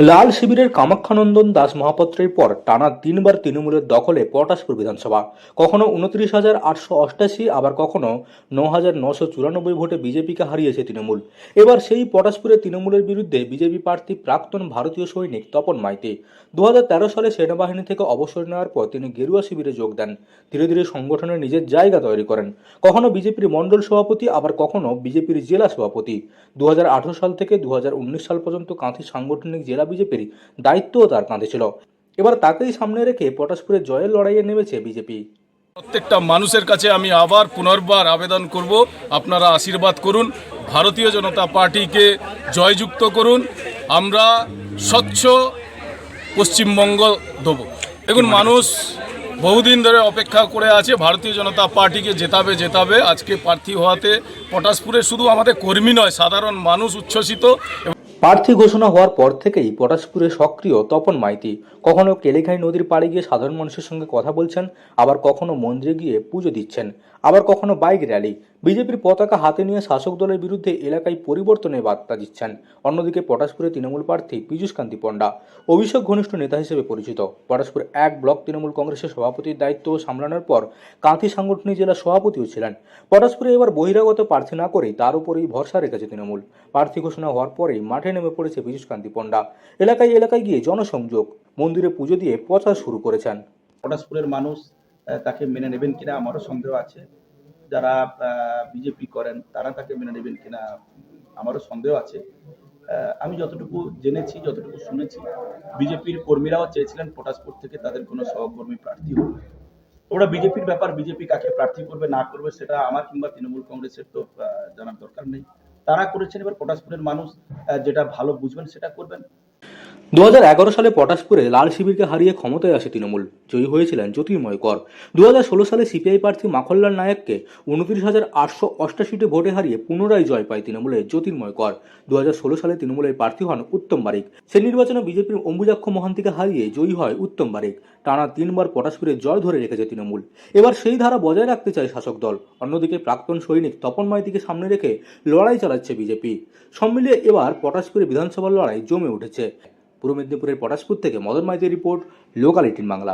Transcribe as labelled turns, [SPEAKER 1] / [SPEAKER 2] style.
[SPEAKER 1] লাল শিবিরের কামাখ্যানন্দন দাস মহাপাত্রের পর টানা তিনবার তৃণমূলের দখলে পটাশপুর বিধানসভা। কখনো 29,888, আবার কখনো 9,994 ভোটে বিজেপিকে হারিয়েছে তৃণমূল। এবার সেই পটাশপুরে তৃণমূলের বিরুদ্ধে বিজেপি প্রার্থী প্রাক্তন ভারতীয় সৈনিক তপন মাইতি। 2013 সালে সেনাবাহিনী থেকে অবসর নেওয়ার পর তিনি গেরুয়া শিবিরে যোগ দেন। ধীরে ধীরে সংগঠনে নিজের জায়গা তৈরি করেন। কখনো বিজেপির মণ্ডল সভাপতি, আবার কখনো বিজেপির জেলা সভাপতি। 2018 সাল থেকে 2019 সাল পর্যন্ত কাঁথি সাংগঠনিক জেলা বিজেপির দায়িত্বও তার কাঁধে ছিল। এবার তাকেই সামনে রেখে পটাশপুরে জয়ের লড়াইয়ে নেমেছে বিজেপি।
[SPEAKER 2] প্রত্যেকটা মানুষের কাছে আমি আবার পুনর্বার আবেদন করব, আপনারা আশীর্বাদ করুন, ভারতীয় জনতা পার্টিকে জয়যুক্ত করুন। আমরা স্বচ্ছ পশ্চিমবঙ্গ দেব। দেখুন, মানুষ বহুদিন ধরে অপেক্ষা করে আছে, ভারতীয় জনতা পার্টিকে জেতাবে। আজকে প্রার্থী হওয়াতে পটাশপুরে শুধু আমাদের কর্মী নয়, সাধারণ মানুষ উচ্ছ্বসিত।
[SPEAKER 1] প্রার্থী ঘোষণা হওয়ার পর থেকেই পটাশপুরে সক্রিয় তপন মাইতি। কখনো কেলেঘাই নদীর পাড়ে গিয়ে সাধারণ মানুষের সঙ্গে কথা বলছেন, আবার কখনো মন্দিরে গিয়ে পুজো দিচ্ছেন, আবার কখনো বাইক র্যালি। বিজেপির পতাকা হাতে নিয়ে শাসক দলের বিরুদ্ধে এলাকায় পরিবর্তনের বার্তা দিচ্ছেন। অন্যদিকে পটাশপুরে তৃণমূল প্রার্থী পীযূষ কান্তি পণ্ডা অভিষেক ঘনিষ্ঠ নেতা হিসেবে পরিচিত। পটাশপুর 1 ব্লক তৃণমূল কংগ্রেসের সভাপতির দায়িত্ব সামলানোর পর কাঁথি সাংগঠনিক জেলা সভাপতিও ছিলেন। পটাশপুরে এবার বহিরাগত প্রার্থী না করেই তার উপরেই ভরসা রেখেছে তৃণমূল। প্রার্থী ঘোষণা হওয়ার পরেই মাঠে নেমে পড়েছে পীযূষ কান্তি পণ্ডা। এলাকায় এলাকায় গিয়ে জনসংযোগ, মন্দিরে পুজো দিয়ে প্রচার শুরু করেছেন।
[SPEAKER 3] পটাশপুরের মানুষ তাকে মেনে নেবেন কিনা আমারও সন্দেহ আছে। যারা বিজেপি করেন তারা তাকে মেনে নেবেন কিনা আমারও সন্দেহ আছে। আমি যতটুকু জেনেছি, যতটুকু শুনেছি, বিজেপির কর্মীরাও চেয়েছিলেন পটাশপুর থেকে তাদের কোনো সহকর্মী প্রার্থী হোক। ওরা বিজেপির ব্যাপার, বিজেপি কাকে প্রার্থী করবে না করবে সেটা আমার কিংবা তৃণমূল কংগ্রেসের তো জানার দরকার নেই। তারা করেছেন, এবার পটাশপুরের মানুষ যেটা ভালো বুঝবেন সেটা করবেন।
[SPEAKER 1] 2011 সালে পটাশপুরে লাল শিবিরকে হারিয়ে ক্ষমতায় আসে তৃণমূল। জয়ী হয়েছিলেন জ্যোতির্ময় কর। 2016 সালে সিপিআই প্রার্থী মাখনলাল নায়ককে 29,888 ভোটে হারিয়ে পুনরায় জয় পায় তৃণমূলের জ্যোতির্ময় কর। 2016 সালে তৃণমূলের প্রার্থী হন উত্তম বারিক। সে নির্বাচনে বিজেপির অম্বুজাক্ষ মহান্তিকে হারিয়ে জয়ী হয় উত্তম বারিক। টানা 3বার পটাশপুরে জয় ধরে রেখেছে তৃণমূল। এবার সেই ধারা বজায় রাখতে চায় শাসক দল। অন্যদিকে প্রাক্তন সৈনিক তপন মাইতিকে সামনে রেখে লড়াই চালাচ্ছে বিজেপি। সব মিলিয়ে এবার পটাশপুরে বিধানসভার লড়াই জমে উঠেছে। পূর্ব মেদিনীপুরের পটাশপুর থেকে মদন মাইতির রিপোর্ট, লোকাল 18 বাংলা।